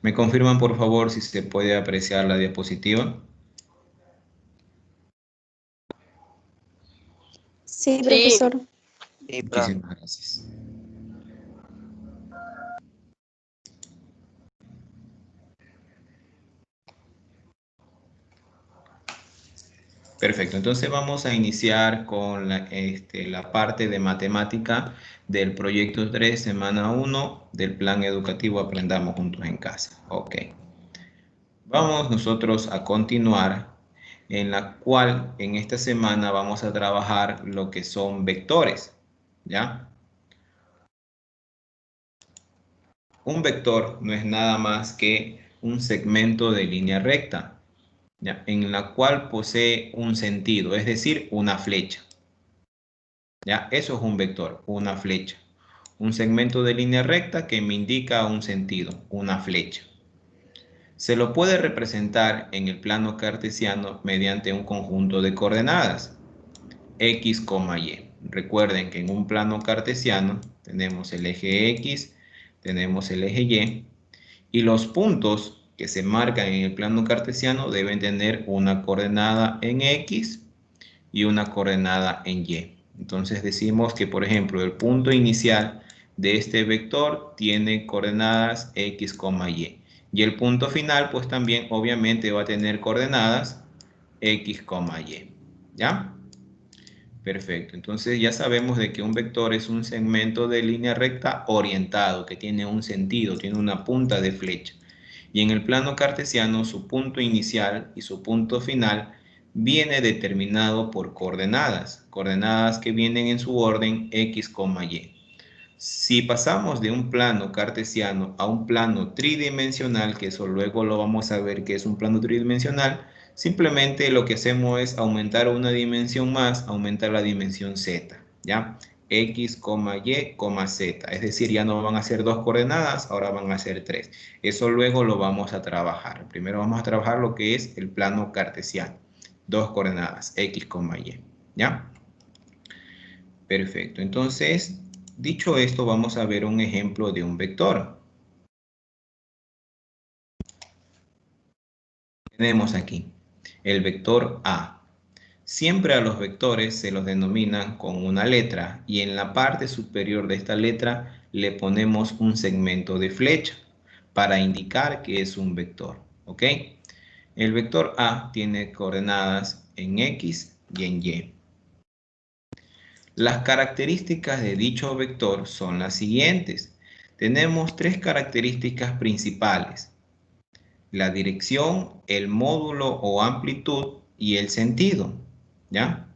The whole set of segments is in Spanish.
¿Me confirman, por favor, si se puede apreciar la diapositiva? Sí, Sí, profesor. Sí, profe. Muchísimas gracias. Perfecto, entonces vamos a iniciar con la parte de matemática del proyecto 3, semana 1 del plan educativo Aprendamos Juntos en Casa. Ok. Vamos nosotros a continuar en la cual en esta semana vamos a trabajar lo que son vectores, ¿ya? Un vector no es nada más que un segmento de línea recta, ¿ya? En la cual posee un sentido, es decir, una flecha. ¿Ya? Eso es un vector, una flecha. Un segmento de línea recta que me indica un sentido, una flecha. Se lo puede representar en el plano cartesiano mediante un conjunto de coordenadas, x, y. Recuerden que en un plano cartesiano tenemos el eje x, tenemos el eje y los puntos que se marcan en el plano cartesiano deben tener una coordenada en x y una coordenada en y. Entonces decimos que, por ejemplo, el punto inicial de este vector tiene coordenadas x, y. Y el punto final, pues también obviamente va a tener coordenadas x, y. ¿Ya? Perfecto. Entonces ya sabemos de que un vector es un segmento de línea recta orientado, que tiene un sentido, tiene una punta de flecha. Y en el plano cartesiano, su punto inicial y su punto final viene determinado por coordenadas, coordenadas que vienen en su orden x, y. Si pasamos de un plano cartesiano a un plano tridimensional, que eso luego lo vamos a ver que es un plano tridimensional, simplemente lo que hacemos es aumentar una dimensión más, aumentar la dimensión z, ¿ya? X, y, z. Es decir, ya no van a ser dos coordenadas, ahora van a ser tres. Eso luego lo vamos a trabajar. Primero vamos a trabajar lo que es el plano cartesiano. Dos coordenadas, X, y, ¿ya? Perfecto. Entonces, dicho esto, vamos a ver un ejemplo de un vector. Tenemos aquí el vector A. Siempre a los vectores se los denominan con una letra y en la parte superior de esta letra le ponemos un segmento de flecha para indicar que es un vector. ¿Ok? El vector A tiene coordenadas en X y en Y. Las características de dicho vector son las siguientes. Tenemos tres características principales: la dirección, el módulo o amplitud y el sentido, ¿ya?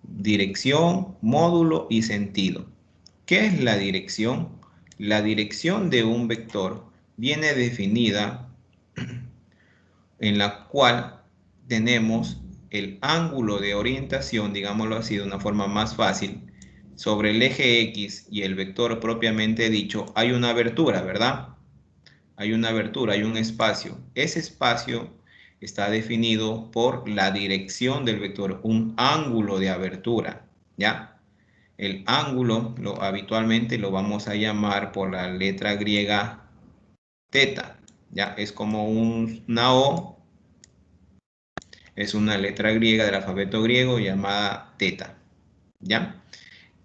Dirección, módulo y sentido. ¿Qué es la dirección? La dirección de un vector viene definida en la cual tenemos el ángulo de orientación, digámoslo así de una forma más fácil, sobre el eje X y el vector propiamente dicho, hay una abertura, ¿verdad? Hay una abertura, hay un espacio. Ese espacio está definido por la dirección del vector, un ángulo de abertura, ¿ya? El ángulo habitualmente lo vamos a llamar por la letra griega teta, ¿ya? Es como una O, es una letra griega del alfabeto griego llamada teta, ¿ya?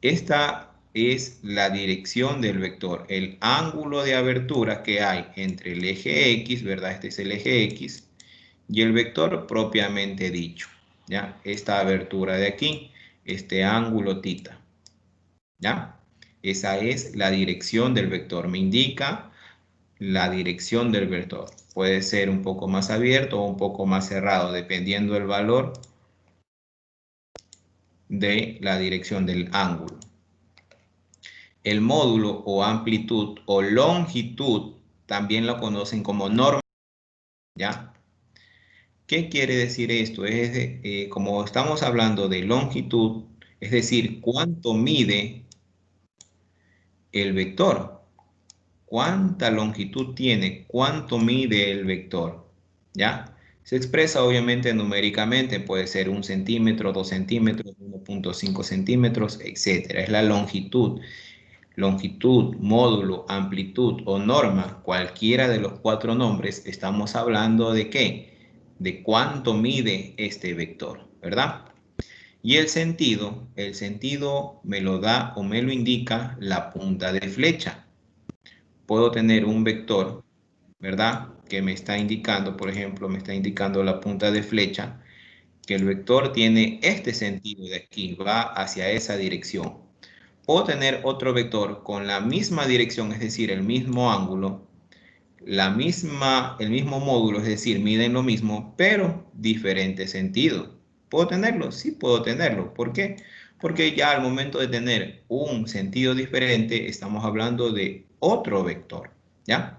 Esta es la dirección del vector, el ángulo de abertura que hay entre el eje X, ¿verdad? Este es el eje X, y el vector propiamente dicho, ¿ya? Esta abertura de aquí, este ángulo tita, ¿ya? Esa es la dirección del vector, me indica la dirección del vector. Puede ser un poco más abierto o un poco más cerrado, dependiendo del valor de la dirección del ángulo. El módulo o amplitud o longitud también lo conocen como norma, ¿ya? ¿Qué quiere decir esto? Como estamos hablando de longitud, es decir, cuánto mide el vector, cuánta longitud tiene, cuánto mide el vector, ¿ya? Se expresa obviamente numéricamente, puede ser 1 centímetro, 2 centímetros, 1.5 centímetros, etcétera. Es la longitud. longitud, módulo, amplitud o norma, cualquiera de los 4 nombres, estamos hablando de ¿qué? De cuánto mide este vector, ¿verdad? Y el sentido me lo da o me lo indica la punta de flecha. Puedo tener un vector, ¿verdad? Que me está indicando, por ejemplo, me está indicando la punta de flecha, que el vector tiene este sentido de aquí, va hacia esa dirección. Puedo tener otro vector con la misma dirección, es decir, el mismo ángulo, el mismo módulo, es decir, miden lo mismo, pero diferente sentido. ¿Puedo tenerlo? Sí, puedo tenerlo. ¿Por qué? Porque ya al momento de tener un sentido diferente, estamos hablando de otro vector, ¿ya?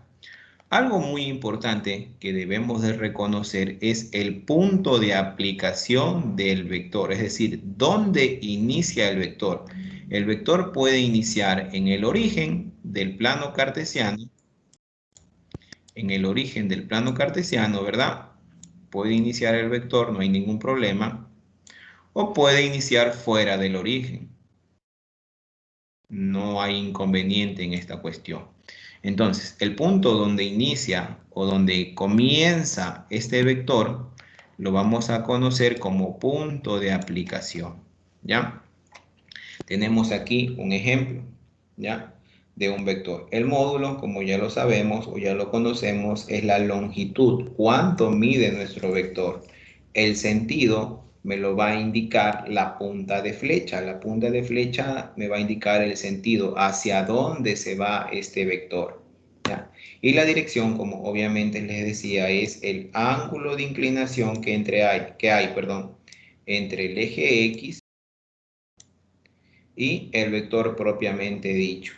Algo muy importante que debemos de reconocer es el punto de aplicación del vector, es decir, dónde inicia el vector. El vector puede iniciar en el origen del plano cartesiano, ¿verdad? Puede iniciar el vector, no hay ningún problema, o puede iniciar fuera del origen. No hay inconveniente en esta cuestión. Entonces, el punto donde inicia o donde comienza este vector lo vamos a conocer como punto de aplicación, ¿ya? Tenemos aquí un ejemplo, ¿ya? De un vector. El módulo, como ya lo sabemos o ya lo conocemos, es la longitud. ¿Cuánto mide nuestro vector? El sentido me lo va a indicar la punta de flecha. La punta de flecha me va a indicar el sentido, hacia dónde se va este vector, ¿ya? Y la dirección, como obviamente les decía, es el ángulo de inclinación que hay entre el eje X y el vector propiamente dicho.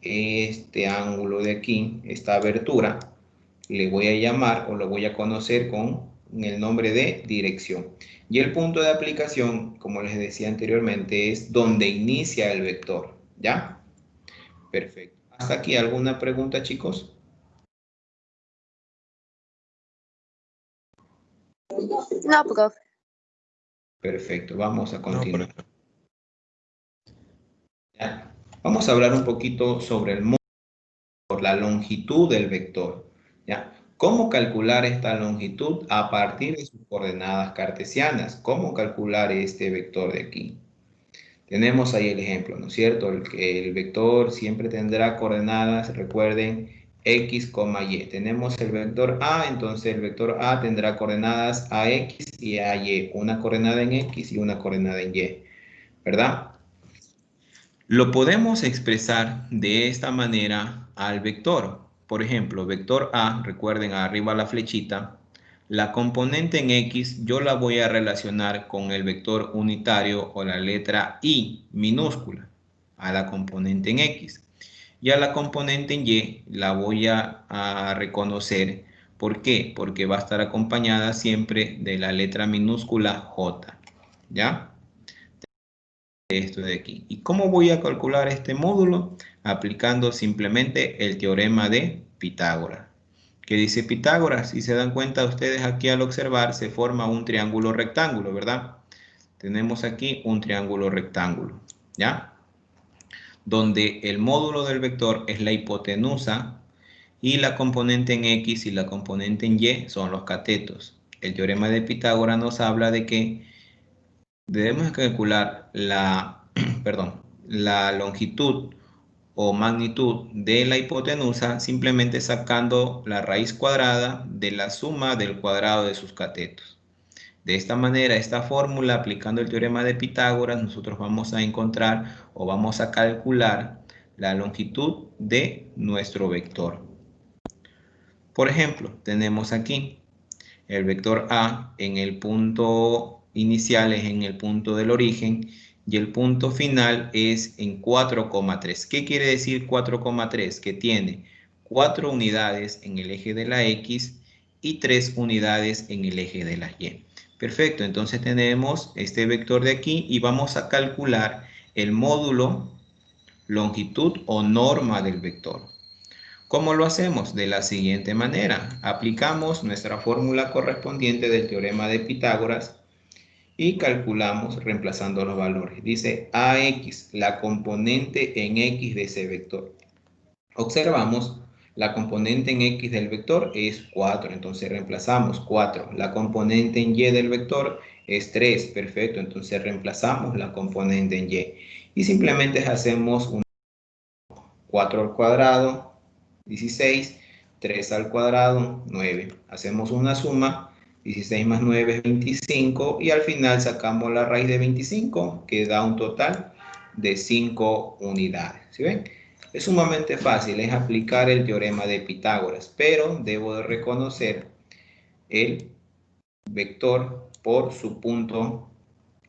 Este ángulo de aquí, esta abertura, le voy a llamar o lo voy a conocer con el nombre de dirección. Y el punto de aplicación, como les decía anteriormente, es donde inicia el vector, ¿ya? Perfecto. ¿Hasta aquí alguna pregunta, chicos? No, profe. Perfecto, vamos a continuar. No, ¿Ya? Vamos a hablar un poquito sobre el módulo, la longitud del vector, ¿ya? ¿Cómo calcular esta longitud a partir de sus coordenadas cartesianas? ¿Cómo calcular este vector de aquí? Tenemos ahí el ejemplo, ¿no es cierto? El vector siempre tendrá coordenadas, recuerden, x, y. Tenemos el vector a, entonces el vector a tendrá coordenadas a x y a y. Una coordenada en x y una coordenada en y, ¿verdad? Lo podemos expresar de esta manera al vector. Por ejemplo, vector A, recuerden arriba la flechita, la componente en X yo la voy a relacionar con el vector unitario o la letra I minúscula a la componente en X. Y a la componente en Y la voy a reconocer. ¿Por qué? Porque va a estar acompañada siempre de la letra minúscula J. ¿Ya? Esto de aquí. ¿Y cómo voy a calcular este módulo? Aplicando simplemente el teorema de Pitágoras. ¿Qué dice Pitágoras? Si se dan cuenta ustedes aquí al observar, se forma un triángulo rectángulo, ¿verdad? Tenemos aquí un triángulo rectángulo, ¿ya? Donde el módulo del vector es la hipotenusa y la componente en X y la componente en Y son los catetos. El teorema de Pitágoras nos habla de que debemos calcular la longitud o magnitud de la hipotenusa simplemente sacando la raíz cuadrada de la suma del cuadrado de sus catetos. De esta manera, esta fórmula, aplicando el teorema de Pitágoras, nosotros vamos a encontrar o vamos a calcular la longitud de nuestro vector. Por ejemplo, tenemos aquí el vector A en el punto inicial es en el punto del origen y el punto final es en 4,3. ¿Qué quiere decir 4,3? Que tiene 4 unidades en el eje de la X y 3 unidades en el eje de la Y. Perfecto, entonces tenemos este vector de aquí y vamos a calcular el módulo, longitud o norma del vector. ¿Cómo lo hacemos? De la siguiente manera. Aplicamos nuestra fórmula correspondiente del teorema de Pitágoras y calculamos reemplazando los valores. Dice AX, la componente en X de ese vector. Observamos, la componente en X del vector es 4, entonces reemplazamos 4. La componente en Y del vector es 3, perfecto, entonces reemplazamos la componente en Y. Y simplemente hacemos un 4 al cuadrado, 16, 3 al cuadrado, 9. Hacemos una suma, 16 más 9 es 25, y al final sacamos la raíz de 25, que da un total de 5 unidades. ¿Sí ven? Es sumamente fácil, es aplicar el teorema de Pitágoras, pero debo de reconocer el vector por su punto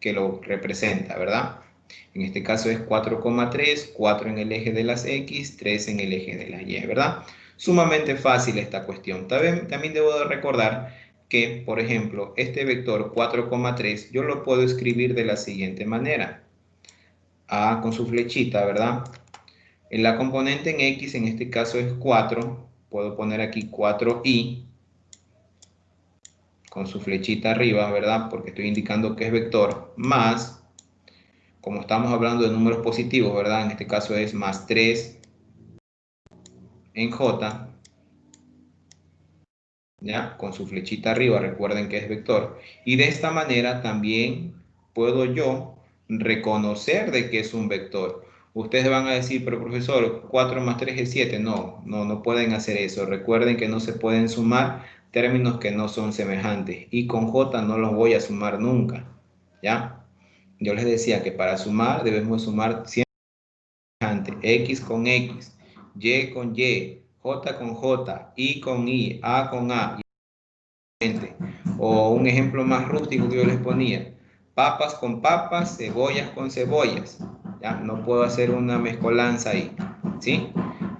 que lo representa, ¿verdad? En este caso es 4,3, 4 en el eje de las X, 3 en el eje de las Y, ¿verdad? Sumamente fácil esta cuestión. También debo de recordar que, por ejemplo, este vector 4,3 yo lo puedo escribir de la siguiente manera. A con su flechita, ¿verdad? En la componente en X, en este caso es 4, puedo poner aquí 4i con su flechita arriba, ¿verdad? Porque estoy indicando que es vector, más, como estamos hablando de números positivos, ¿verdad? En este caso es más 3 en J, ¿ya? Con su flechita arriba, recuerden que es vector. Y de esta manera también puedo yo reconocer de que es un vector. Ustedes van a decir, pero profesor, 4 más 3 es 7. No pueden hacer eso. Recuerden que no se pueden sumar términos que no son semejantes. Y con J no los voy a sumar nunca, ¿ya? Yo les decía que para sumar debemos sumar siempre X con X, Y con Y, J con J, I con I, A con A. O un ejemplo más rústico que yo les ponía, papas con papas, cebollas con cebollas. ¿Ya? No puedo hacer una mezcolanza ahí, ¿sí?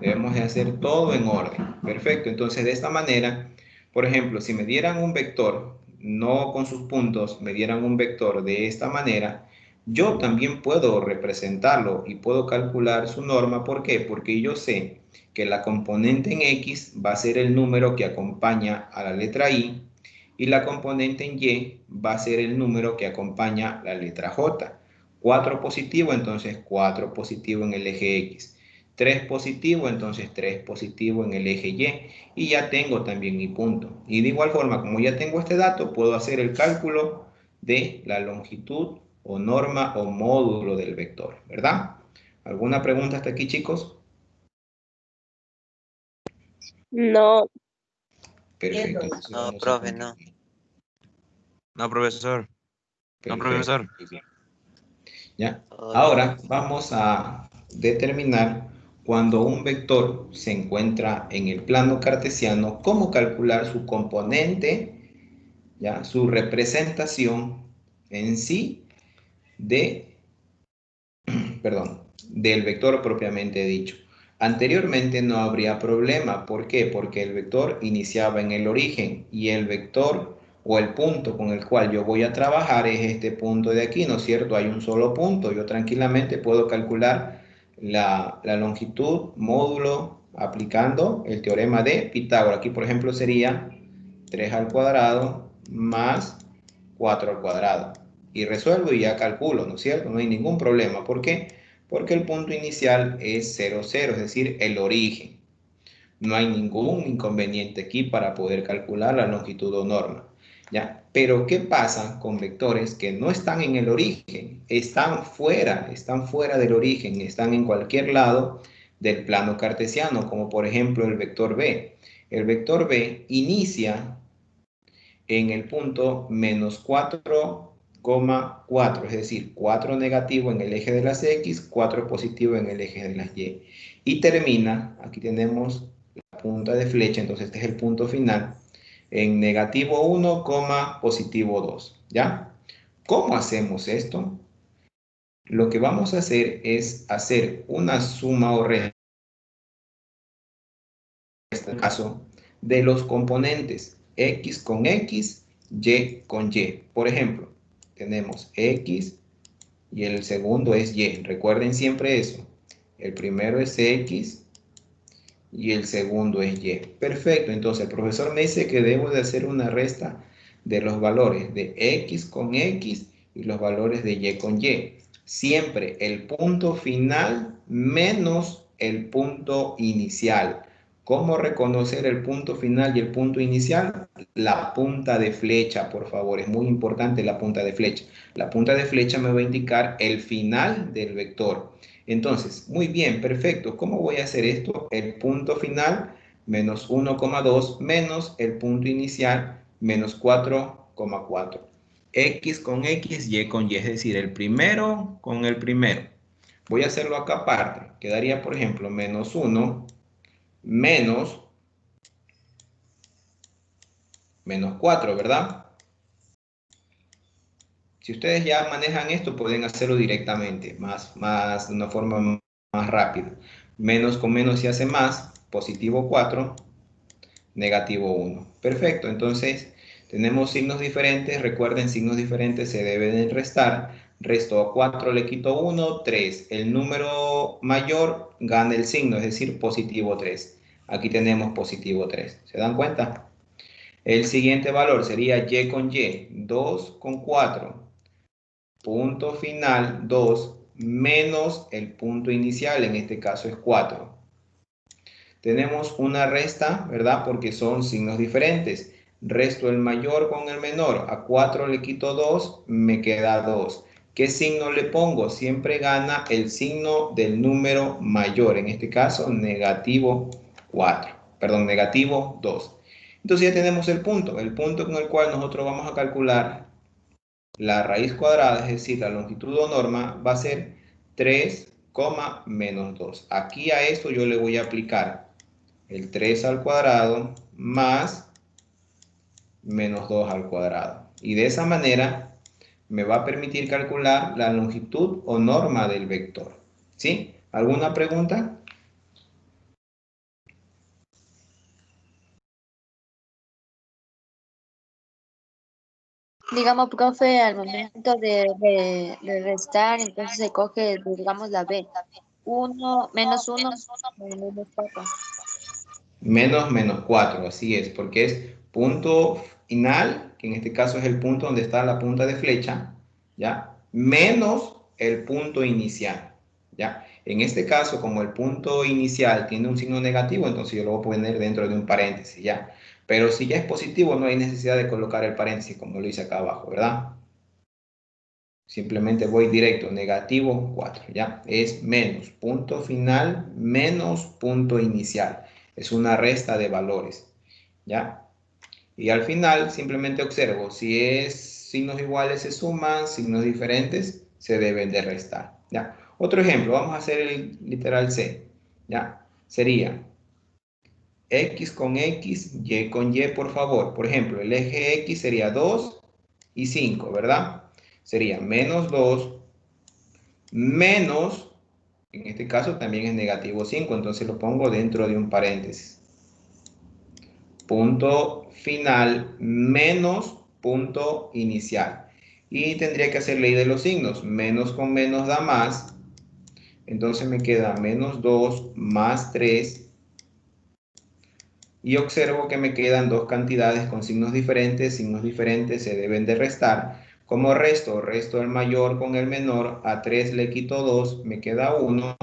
Debemos de hacer todo en orden. Perfecto, entonces de esta manera, por ejemplo, si me dieran un vector, no con sus puntos, me dieran un vector de esta manera, yo también puedo representarlo y puedo calcular su norma. ¿Por qué? Porque yo sé que la componente en X va a ser el número que acompaña a la letra I, y la componente en Y va a ser el número que acompaña la letra J. 4 positivo, entonces 4 positivo en el eje X. 3 positivo, entonces 3 positivo en el eje Y. Y ya tengo también mi punto. Y de igual forma, como ya tengo este dato, puedo hacer el cálculo de la longitud o norma o módulo del vector, ¿verdad? ¿Alguna pregunta hasta aquí, chicos? No. Perfecto, entonces No, vamos a profe, no. continuar. No, profesor. No, Perfecto, profesor. muy bien. ¿Ya? Todo bien. Ahora vamos a determinar cuando un vector se encuentra en el plano cartesiano, cómo calcular su componente, ¿ya? Su representación en sí de, perdón, del vector propiamente dicho. Anteriormente no habría problema. ¿Por qué? Porque el vector iniciaba en el origen y el vector o el punto con el cual yo voy a trabajar es este punto de aquí, ¿no es cierto? Hay un solo punto. Yo tranquilamente puedo calcular la longitud módulo aplicando el teorema de Pitágoras. Aquí, por ejemplo, sería 3 al cuadrado más 4 al cuadrado. Y resuelvo y ya calculo, ¿no es cierto? No hay ningún problema. ¿Por qué? Porque el punto inicial es 0, 0, es decir, el origen. No hay ningún inconveniente aquí para poder calcular la longitud o norma, ¿ya? Pero ¿qué pasa con vectores que no están en el origen? Están fuera del origen, están en cualquier lado del plano cartesiano, como por ejemplo el vector B. El vector B inicia en el punto menos 4,4, es decir, 4 negativo en el eje de las X, 4 positivo en el eje de las Y. Y termina, aquí tenemos la punta de flecha, entonces este es el punto final, en negativo 1, positivo 2, ¿ya? ¿Cómo hacemos esto? Lo que vamos a hacer es hacer una suma o resta, en este caso, de los componentes X con X, Y con Y. Por ejemplo, tenemos X y el segundo es Y. Recuerden siempre eso. El primero es X y el segundo es Y. Perfecto, entonces el profesor me dice que debo de hacer una resta de los valores de X con X y los valores de y con y. Siempre el punto final menos el punto inicial. ¿Cómo reconocer el punto final y el punto inicial? La punta de flecha, por favor. Es muy importante la punta de flecha. La punta de flecha me va a indicar el final del vector. Entonces, muy bien, perfecto. ¿Cómo voy a hacer esto? El punto final menos 1,2 menos el punto inicial menos 4,4. X con X, Y con Y, es decir, el primero con el primero. Voy a hacerlo acá aparte. Quedaría, por ejemplo, menos 1 menos 4, ¿verdad? Si ustedes ya manejan esto, pueden hacerlo directamente, de una forma más rápida. Menos con menos se hace más, positivo 4, negativo 1. Perfecto, entonces tenemos signos diferentes. Recuerden, signos diferentes se deben restar. Resto a 4, le quito 1, 3. El número mayor gana el signo, es decir, positivo 3. Aquí tenemos positivo 3. ¿Se dan cuenta? El siguiente valor sería y con y, 2 con 4. Punto final 2 menos el punto inicial, en este caso es 4. Tenemos una resta, ¿verdad? Porque son signos diferentes. Resto el mayor con el menor. A 4 le quito 2, me queda 2. ¿Qué signo le pongo? Siempre gana el signo del número mayor. En este caso, negativo 4. Perdón, negativo 2. Entonces ya tenemos el punto con el cual nosotros vamos a calcular la raíz cuadrada, es decir, la longitud o norma, va a ser 3, menos 2. Aquí a esto yo le voy a aplicar el 3 al cuadrado más menos 2 al cuadrado. Y de esa manera me va a permitir calcular la longitud o norma del vector. ¿Sí? ¿Alguna pregunta? Digamos, profe, al momento de restar, entonces se coge, digamos, la B. Uno, menos uno, menos cuatro. Menos 4, así es, porque es punto final, que en este caso es el punto donde está la punta de flecha, ¿ya? Menos el punto inicial, ¿ya? En este caso, como el punto inicial tiene un signo negativo, entonces yo lo voy a poner dentro de un paréntesis, ¿ya? Pero si ya es positivo, no hay necesidad de colocar el paréntesis, como lo hice acá abajo, ¿verdad? Simplemente voy directo, negativo 4, ¿ya? Es menos punto final menos punto inicial. Es una resta de valores, ¿ya? Y al final simplemente observo, si es signos iguales se suman, signos diferentes se deben de restar, ¿ya? Otro ejemplo, vamos a hacer el literal C, ¿ya? Sería X con X, Y con Y, por favor. Por ejemplo, el eje X sería 2 y 5, ¿verdad? Sería menos 2 menos, en este caso también es negativo 5, entonces lo pongo dentro de un paréntesis. Punto final menos punto inicial. Y tendría que hacer ley de los signos. Menos con menos da más. Entonces me queda menos 2 más 3. Y observo que me quedan dos cantidades con signos diferentes. Signos diferentes se deben de restar. Como resto el mayor con el menor. A 3 le quito 2, me queda 1.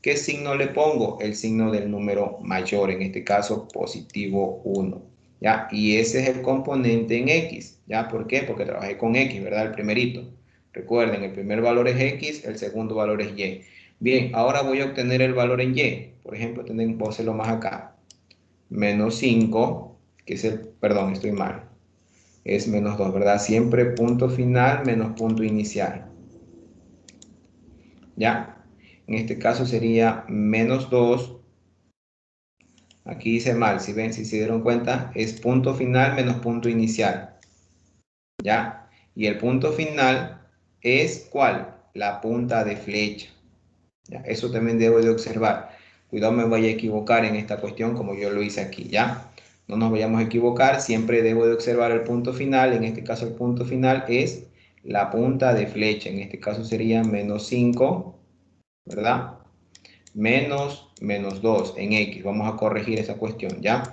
¿Qué signo le pongo? El signo del número mayor, en este caso positivo 1. ¿Ya? Y ese es el componente en X. ¿Ya? ¿Por qué? Porque trabajé con X, ¿verdad? El primerito. Recuerden, el primer valor es X, el segundo valor es Y. Bien, ahora voy a obtener el valor en Y. Por ejemplo, voy a hacerlo más acá. Menos 5, que es el, perdón, estoy mal. Es menos 2, ¿verdad? Siempre punto final menos punto inicial. ¿Ya? En este caso sería menos 2. Aquí dice mal, si ven, si se dieron cuenta, es punto final menos punto inicial. ¿Ya? Y el punto final es ¿cuál? La punta de flecha. ¿Ya? Eso también debo de observar. Cuidado, me vaya a equivocar en esta cuestión como yo lo hice aquí, ¿ya? No nos vayamos a equivocar, siempre debo de observar el punto final. En este caso el punto final es la punta de flecha. En este caso sería menos 5, ¿verdad? Menos 2 en X. Vamos a corregir esa cuestión, ¿ya?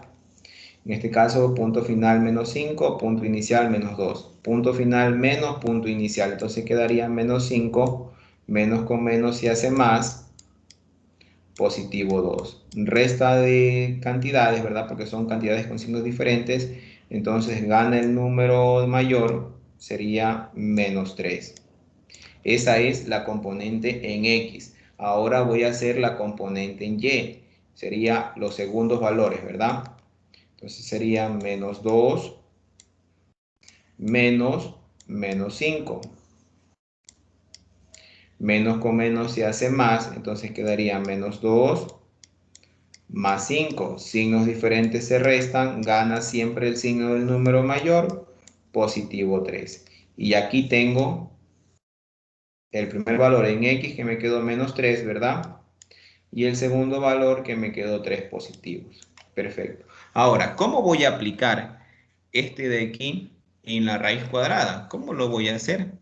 En este caso, punto final menos 5, punto inicial menos 2. punto final menos punto inicial. Entonces quedaría menos 5, menos con menos se hace más, positivo 2. Resta de cantidades, ¿verdad? Porque son cantidades con signos diferentes. Entonces gana el número mayor, sería menos 3. Esa es la componente en X. Ahora voy a hacer la componente en Y. Sería los segundos valores, ¿verdad? Entonces sería menos 2 menos 5. Menos con menos se hace más, entonces quedaría menos 2 más 5. Signos diferentes se restan, gana siempre el signo del número mayor, positivo 3. Y aquí tengo el primer valor en X que me quedó menos 3, ¿verdad? Y el segundo valor que me quedó 3 positivos. Perfecto. Ahora, ¿cómo voy a aplicar este de aquí en la raíz cuadrada? ¿Cómo lo voy a hacer?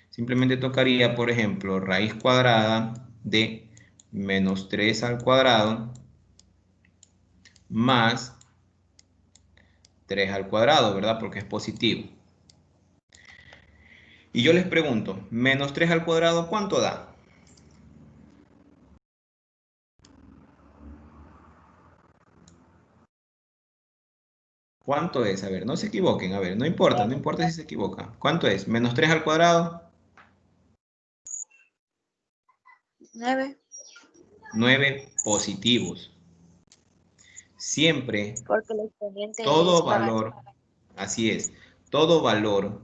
Simplemente tocaría, por ejemplo, raíz cuadrada de menos 3 al cuadrado más 3 al cuadrado, ¿verdad? Porque es positivo. Y yo les pregunto, menos 3 al cuadrado, ¿cuánto da? ¿Cuánto es? A ver, no se equivoquen. A ver, no importa si se equivoca. ¿Cuánto es? Menos 3 al cuadrado. 9. 9 positivos. Siempre, Porque el exponente es todo para... valor, así es, todo valor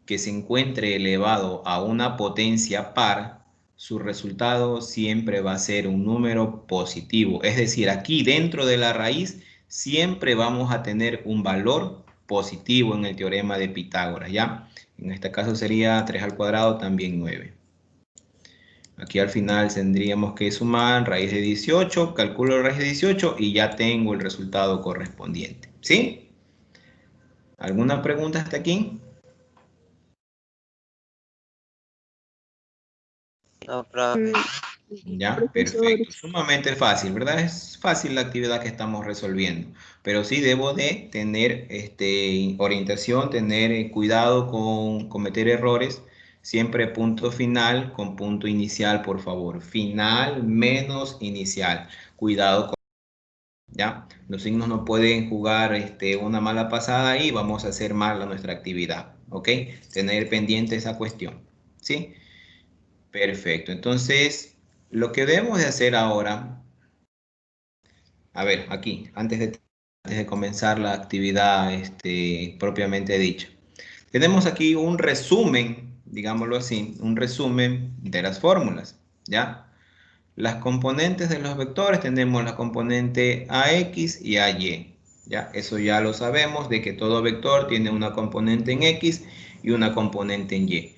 que se encuentre elevado a una potencia par, su resultado siempre va a ser un número positivo. Es decir, aquí dentro de la raíz siempre vamos a tener un valor positivo en el teorema de Pitágoras, ¿ya? En este caso sería 3 al cuadrado, también 9. Aquí al final tendríamos que sumar raíz de 18, calculo raíz de 18 y ya tengo el resultado correspondiente. ¿Sí? ¿Alguna pregunta hasta aquí? No, profe. Ya, Profesor, perfecto. Sumamente fácil, ¿verdad? Es fácil la actividad que estamos resolviendo, pero sí debo de tener orientación, tener cuidado con cometer errores. Siempre punto final con punto inicial, por favor. Final menos inicial. Cuidado con, ¿ya? Los signos no pueden jugar una mala pasada y vamos a hacer mal a nuestra actividad, ¿ok? Tener pendiente esa cuestión, ¿sí? Perfecto. Entonces, lo que debemos de hacer ahora, a ver, aquí, antes de comenzar la actividad propiamente dicha, tenemos aquí un resumen, digámoslo así, un resumen de las fórmulas, ¿ya? Las componentes de los vectores tenemos la componente AX y AY, ¿ya? Eso ya lo sabemos, de que todo vector tiene una componente en X y una componente en Y.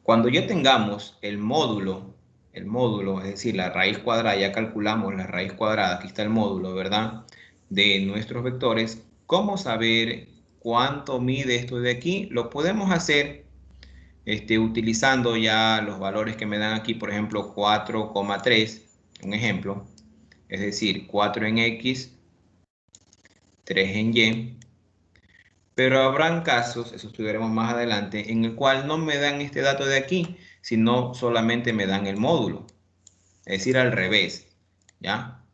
Cuando ya tengamos el módulo, es decir, la raíz cuadrada, ya calculamos la raíz cuadrada, aquí está el módulo, ¿verdad? De nuestros vectores, ¿cómo saber cuánto mide esto de aquí? Lo podemos hacer utilizando ya los valores que me dan aquí, por ejemplo, 4,3, un ejemplo, es decir, 4 en X, 3 en Y. Pero habrán casos, eso estudiaremos más adelante, en el cual no me dan este dato de aquí, sino solamente me dan el módulo. Es decir, al revés, ¿ya?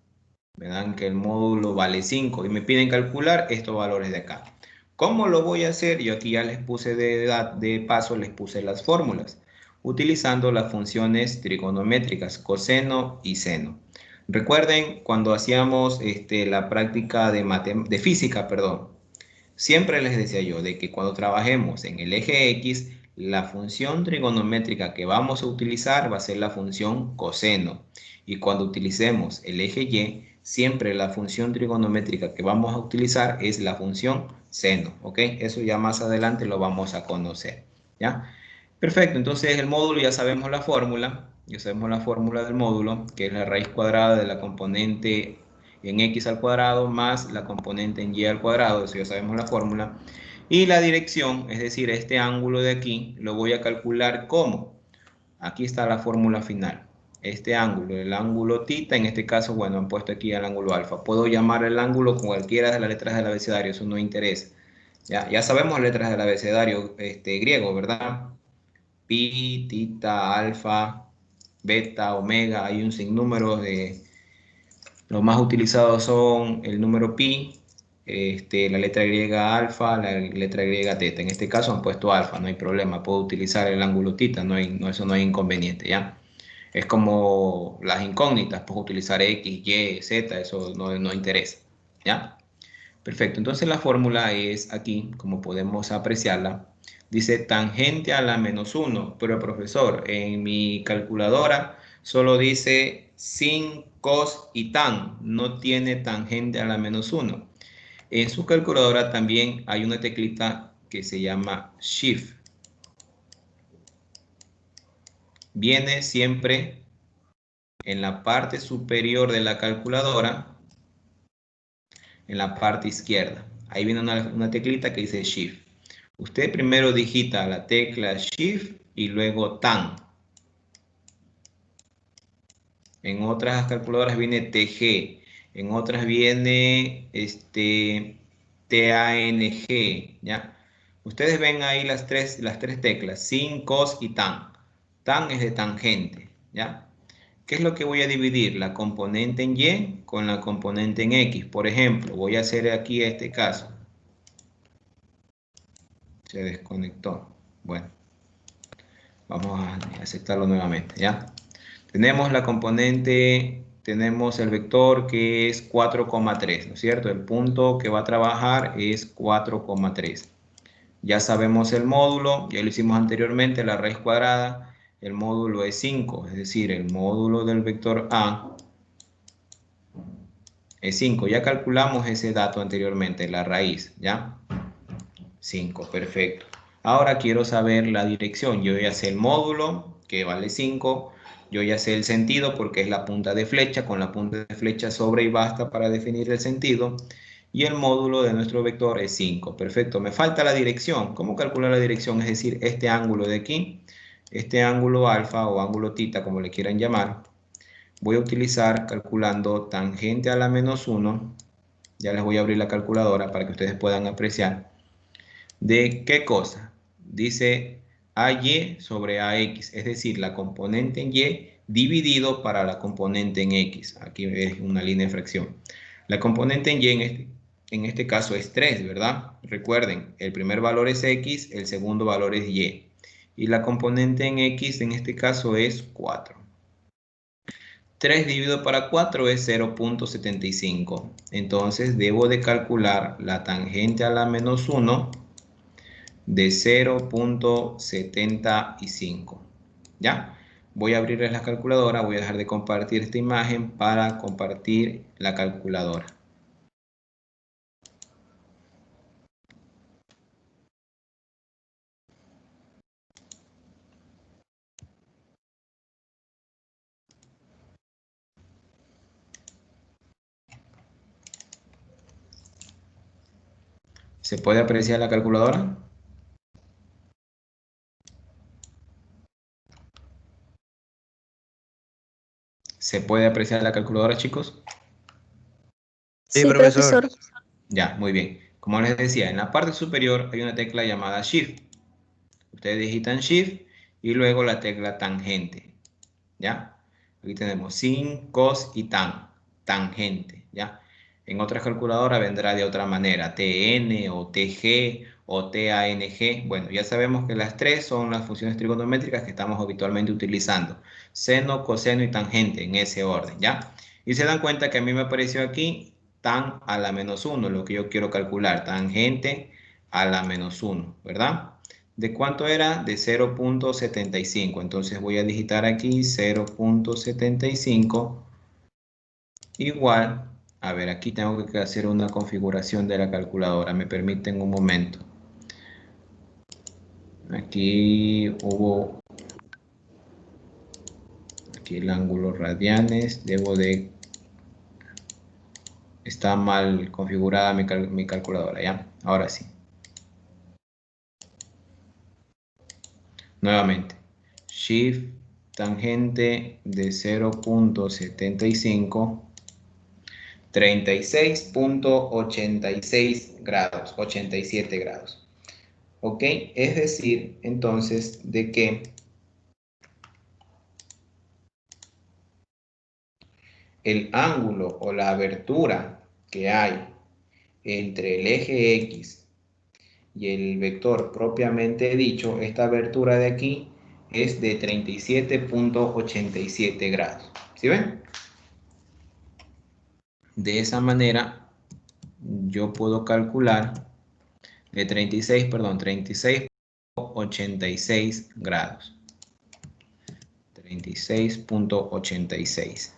Me dan que el módulo vale 5 y me piden calcular estos valores de acá. ¿Cómo lo voy a hacer? Yo aquí ya les puse de paso, les puse las fórmulas, utilizando las funciones trigonométricas, coseno y seno. Recuerden cuando hacíamos la práctica de física, perdón. Siempre les decía yo de que cuando trabajemos en el eje X, la función trigonométrica que vamos a utilizar va a ser la función coseno. Y cuando utilicemos el eje Y, siempre la función trigonométrica que vamos a utilizar es la función seno. ¿Ok? Eso ya más adelante lo vamos a conocer. ¿Ya? Perfecto, entonces el módulo ya sabemos la fórmula. Ya sabemos la fórmula del módulo, que es la raíz cuadrada de la componente en x al cuadrado más la componente en y al cuadrado, eso ya sabemos la fórmula. Y la dirección, es decir, este ángulo de aquí, lo voy a calcular como. Aquí está la fórmula final. Este ángulo, el ángulo θ, en este caso, bueno, han puesto aquí el ángulo alfa. Puedo llamar el ángulo con cualquiera de las letras del abecedario, eso no interesa. Ya sabemos las letras del abecedario griego, ¿verdad? Pi, tita, alfa, beta, omega, hay un sinnúmero de... Los más utilizados son el número pi, la letra griega alfa, la letra griega teta. En este caso han puesto alfa, no hay problema. Puedo utilizar el ángulo tita, eso no hay inconveniente, ¿ya? Es como las incógnitas, puedo utilizar X, Y, Z, eso no interesa, ¿ya? Perfecto, entonces la fórmula es aquí, como podemos apreciarla, dice tangente a la menos 1, pero profesor, en mi calculadora solo dice sin, cos y tan, no tiene tangente a la menos 1. En su calculadora también hay una teclita que se llama Shift. Viene siempre en la parte superior de la calculadora, en la parte izquierda. Ahí viene una teclita que dice Shift. Usted primero digita la tecla Shift y luego TAN. En otras calculadoras viene TG, en otras viene TANG, ¿ya? Ustedes ven ahí las tres teclas, sin, cos y tan. Tan es de tangente, ¿ya? ¿Qué es lo que voy a dividir? La componente en Y con la componente en X. Por ejemplo, voy a hacer aquí este caso. Se desconectó. Bueno, vamos a aceptarlo nuevamente, ¿ya? Tenemos la componente, tenemos el vector que es 4,3, ¿no es cierto? El punto que va a trabajar es 4,3. Ya sabemos el módulo, ya lo hicimos anteriormente, la raíz cuadrada. El módulo es 5, es decir, el módulo del vector A es 5. Ya calculamos ese dato anteriormente, la raíz, ¿ya? 5, perfecto. Ahora quiero saber la dirección. Yo ya sé el módulo, que vale 5. Yo ya sé el sentido porque es la punta de flecha. Con la punta de flecha sobra y basta para definir el sentido. Y el módulo de nuestro vector es 5. Perfecto. Me falta la dirección. ¿Cómo calcular la dirección? Es decir, este ángulo de aquí, este ángulo alfa o ángulo tita, como le quieran llamar, voy a utilizar calculando tangente a la menos 1. Ya les voy a abrir la calculadora para que ustedes puedan apreciar. ¿De qué cosa? Dice AY sobre AX, es decir, la componente en Y dividido para la componente en X. Aquí es una línea de fracción. La componente en Y en este caso es 3, ¿verdad? Recuerden, el primer valor es X, el segundo valor es Y. Y la componente en X en este caso es 4. 3 dividido para 4 es 0.75. Entonces debo de calcular la tangente a la menos 1 de 0.75. ¿Ya? Voy a abrirles la calculadora, voy a dejar de compartir esta imagen para compartir la calculadora. ¿Se puede apreciar la calculadora? ¿Se puede apreciar la calculadora, chicos? Sí, Sí, profesor. profesor. Ya, muy bien. Como les decía, en la parte superior hay una tecla llamada Shift. Ustedes digitan Shift y luego la tecla tangente. ¿Ya? Aquí tenemos sin, cos y tan. Tangente. ¿Ya? En otras calculadoras vendrá de otra manera. TN o TG o TANG. Bueno, ya sabemos que las tres son las funciones trigonométricas que estamos habitualmente utilizando. Seno, coseno y tangente en ese orden. ¿Ya? Y se dan cuenta que a mí me apareció aquí tan a la menos 1, lo que yo quiero calcular. Tangente a la menos 1, ¿verdad? ¿De cuánto era? De 0.75. Entonces voy a digitar aquí 0.75 igual. A ver, aquí tengo que hacer una configuración de la calculadora. Me permiten un momento. Aquí hubo... Aquí el ángulo radianes. Debo de... Está mal configurada mi calculadora, ¿ya? Ahora sí. Nuevamente. Shift tangente de 0.75 36.86 grados, 87 grados. ¿Ok? Es decir, entonces, de que el ángulo o la abertura que hay entre el eje X y el vector propiamente dicho, esta abertura de aquí es de 37.87 grados. ¿Sí ven? De esa manera yo puedo calcular de 36.86 grados. 36.86.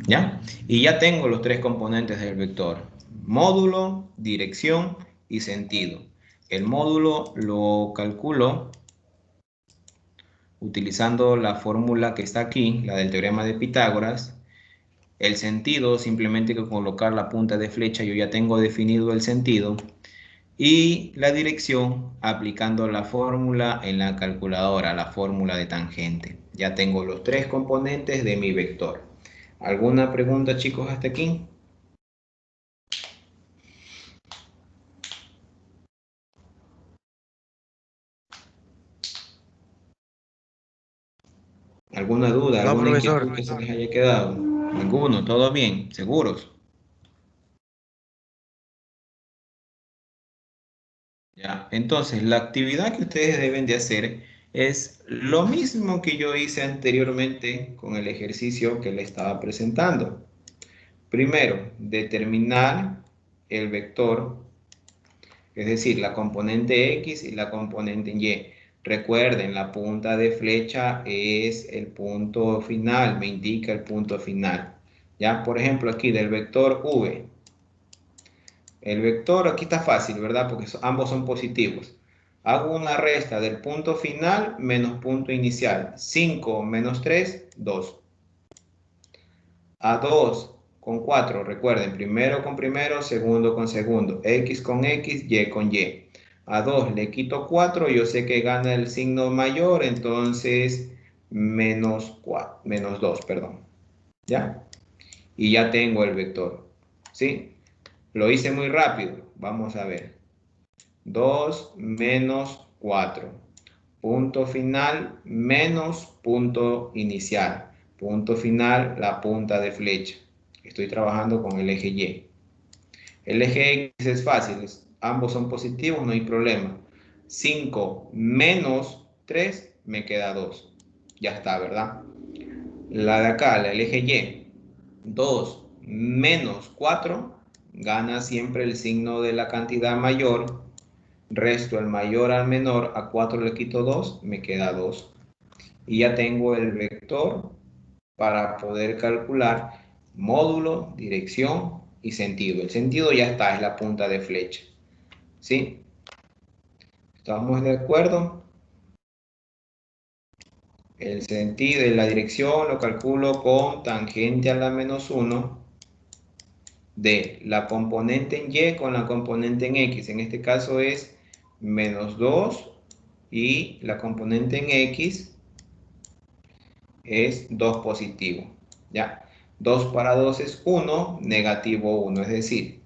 ¿Ya? Y ya tengo los tres componentes del vector: módulo, dirección y sentido. El módulo lo calculo utilizando la fórmula que está aquí, la del teorema de Pitágoras. El sentido, simplemente hay que colocar la punta de flecha, yo ya tengo definido el sentido. Y la dirección, aplicando la fórmula en la calculadora, la fórmula de tangente. Ya tengo los tres componentes de mi vector. ¿Alguna pregunta, chicos, hasta aquí? ¿Alguna duda, No, alguna profesor. inquietud que se les haya quedado? ¿Ninguno? ¿Todo bien? ¿Seguros? Ya, entonces la actividad que ustedes deben de hacer es lo mismo que yo hice anteriormente con el ejercicio que le estaba presentando. Primero, determinar el vector, es decir, la componente X y la componente Y. Recuerden, la punta de flecha es el punto final, me indica el punto final. Ya, por ejemplo, aquí del vector V. El vector aquí está fácil, ¿verdad? Porque ambos son positivos. Hago una resta del punto final menos punto inicial. 5 menos 3, 2. A 2 con 4, recuerden, primero con primero, segundo con segundo. X con X, Y con Y. A 2 le quito 4, yo sé que gana el signo mayor, entonces menos 2, perdón. ¿Ya? Y ya tengo el vector. ¿Sí? Lo hice muy rápido. Vamos a ver. 2 menos 4. Punto final menos punto inicial. Punto final, la punta de flecha. Estoy trabajando con el eje Y. El eje X es fácil. Ambos son positivos, no hay problema. 5 menos 3 me queda 2. Ya está, ¿verdad? La de acá, el eje Y. 2 menos 4 gana siempre el signo de la cantidad mayor. Resto el mayor al menor, a 4 le quito 2, me queda 2. Y ya tengo el vector para poder calcular módulo, dirección y sentido. El sentido ya está, es la punta de flecha. ¿Sí? ¿Estamos de acuerdo? El sentido y la dirección lo calculo con tangente a la menos 1 de la componente en Y con la componente en X. En este caso es menos 2 y la componente en X es 2 positivo. ¿Ya? 2 para 2 es 1, negativo 1. Es decir,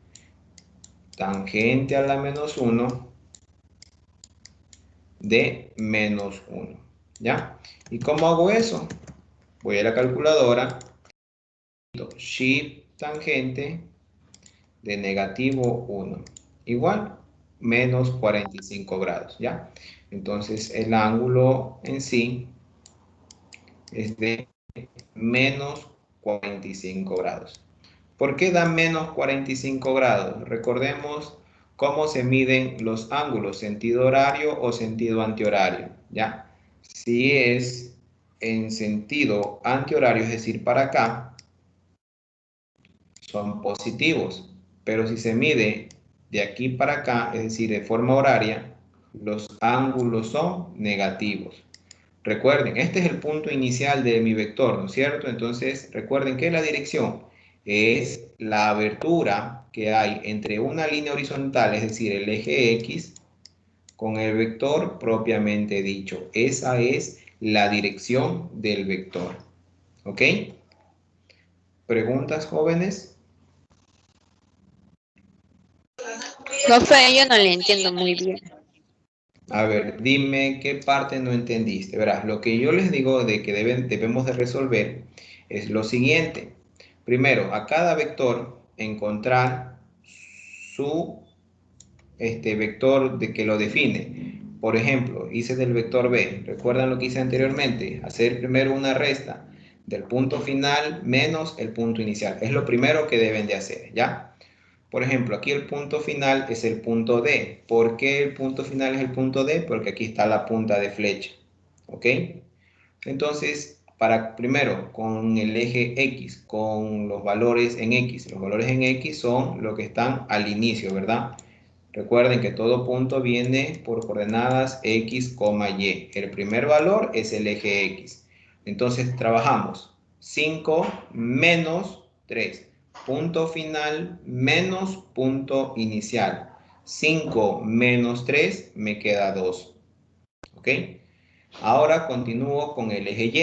tangente a la menos 1 de menos 1. ¿Ya? ¿Y cómo hago eso? Voy a la calculadora. Shift tangente de negativo 1. Igual, menos 45 grados. ¿Ya? Entonces, el ángulo en sí es de menos 45 grados. ¿Por qué da menos 45 grados? Recordemos cómo se miden los ángulos, sentido horario o sentido antihorario, ¿ya? Si es en sentido antihorario, es decir, para acá, son positivos, pero si se mide de aquí para acá, es decir, de forma horaria, los ángulos son negativos. Recuerden, este es el punto inicial de mi vector, ¿no es cierto? Entonces, recuerden que la dirección es la abertura que hay entre una línea horizontal, es decir, el eje X, con el vector propiamente dicho. Esa es la dirección del vector. ¿Ok? ¿Preguntas, jóvenes? Profe, yo no le entiendo muy bien. A ver, dime qué parte no entendiste. Verás, lo que yo les digo de que debemos de resolver es lo siguiente. Primero, a cada vector encontrar su vector de que lo define. Por ejemplo, hice del vector B. ¿Recuerdan lo que hice anteriormente? Hacer primero una resta del punto final menos el punto inicial. Es lo primero que deben de hacer, ¿ya? Por ejemplo, aquí el punto final es el punto D. ¿Por qué el punto final es el punto D? Porque aquí está la punta de flecha. ¿Ok? Entonces, primero, con el eje X, con los valores en X. Los valores en X son los que están al inicio, ¿verdad? Recuerden que todo punto viene por coordenadas X, Y. El primer valor es el eje X. Entonces, trabajamos 5 menos 3. Punto final menos punto inicial. 5 menos 3 me queda 2. ¿Ok? Ahora continúo con el eje Y,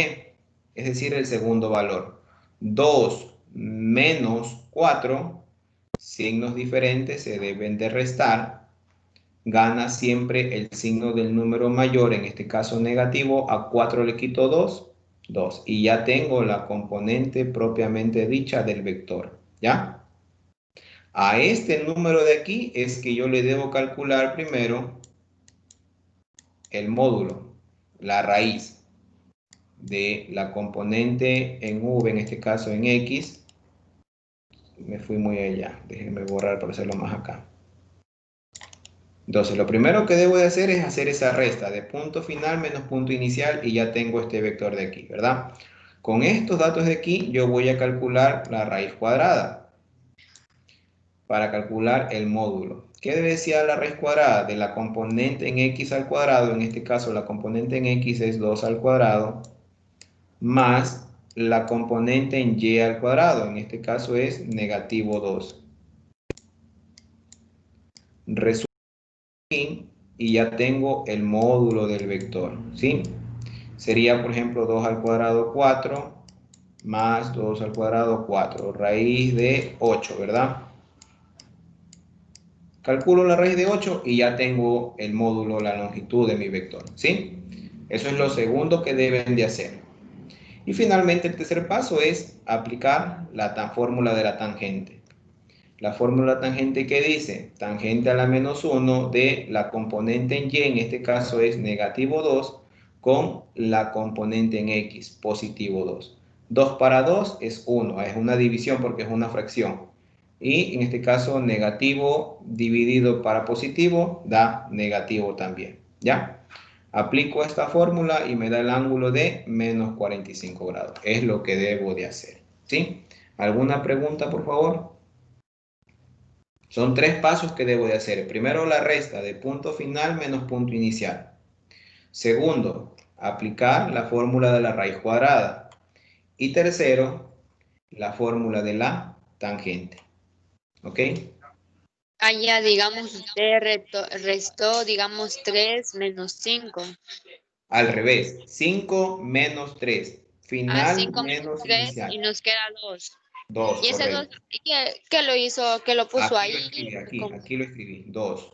es decir, el segundo valor. 2 menos 4, signos diferentes se deben de restar. Gana siempre el signo del número mayor, en este caso negativo. A 4 le quito 2, 2. Y ya tengo la componente propiamente dicha del vector. ¿Ya? A este número de aquí es que yo le debo calcular primero el módulo, la raíz de la componente en V, en este caso en X. Me fui muy allá, déjenme borrar para hacerlo más acá. Entonces, lo primero que debo de hacer es hacer esa resta de punto final menos punto inicial y ya tengo este vector de aquí, ¿verdad? Con estos datos de aquí, yo voy a calcular la raíz cuadrada para calcular el módulo. ¿Qué debe decir la raíz cuadrada? De la componente en X al cuadrado, en este caso la componente en X es 2 al cuadrado, más la componente en Y al cuadrado, en este caso es negativo 2. Resuelvo aquí y ya tengo el módulo del vector, ¿sí? Sería, por ejemplo, 2 al cuadrado 4 más 2 al cuadrado 4, raíz de 8, ¿verdad? Calculo la raíz de 8 y ya tengo el módulo, la longitud de mi vector, ¿sí? Eso es lo segundo que deben de hacer. Y finalmente el tercer paso es aplicar la fórmula de la tangente. La fórmula tangente que dice tangente a la menos 1 de la componente en Y, en este caso es negativo 2, con la componente en X, positivo 2. 2 para 2 es 1, es una división porque es una fracción. Y en este caso negativo dividido para positivo da negativo también, ¿ya? Aplico esta fórmula y me da el ángulo de menos 45 grados. Es lo que debo de hacer, ¿sí? ¿Alguna pregunta, por favor? Son 3 pasos que debo de hacer. Primero, la resta de punto final menos punto inicial. Segundo, aplicar la fórmula de la raíz cuadrada. Y tercero, la fórmula de la tangente. ¿Ok? Allá, digamos, usted restó, digamos, 3 menos 5. Al revés, 5 menos 3. A Final 5 menos menos 3 y inicial. nos queda 2. 2, Y ese 2, correcto. ¿qué lo hizo? ¿Qué lo puso Aquí lo ahí? escribí, aquí, Con aquí lo escribí. 2.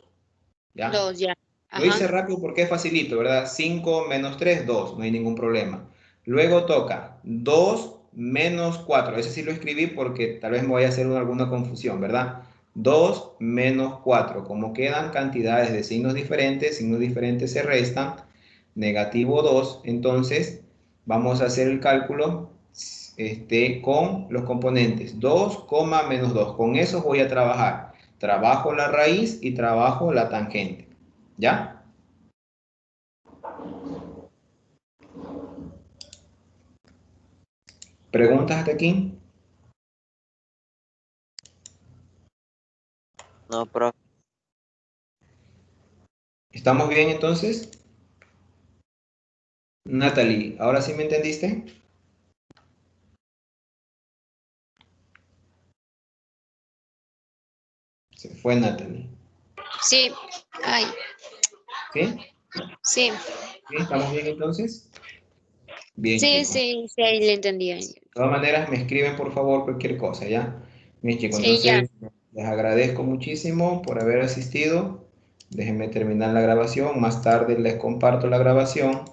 ¿Ya? 2 ya. Lo hice Ajá. rápido porque es facilito, ¿verdad? 5 menos 3, 2, no hay ningún problema. Luego toca 2 menos 4. Ese sí lo escribí porque tal vez me vaya a hacer alguna confusión, ¿verdad? 2 menos 4. Como quedan cantidades de signos diferentes se restan. Negativo 2. Entonces, vamos a hacer el cálculo con los componentes 2, menos 2. Con eso voy a trabajar. Trabajo la raíz y trabajo la tangente. ¿Ya? ¿Preguntas hasta aquí? No, profe. ¿Estamos bien entonces? Natalie, ¿ahora sí me entendiste? Se fue Natalie. Sí. Ay. ¿Sí? Sí, ¿Sí? ¿Estamos bien entonces? Bien, sí, chicos. sí, ahí le entendí. De todas maneras, me escriben por favor cualquier cosa, ¿ya? Bien, chicos, Sí, ya. entonces les agradezco muchísimo por haber asistido. Déjenme terminar la grabación. Más tarde les comparto la grabación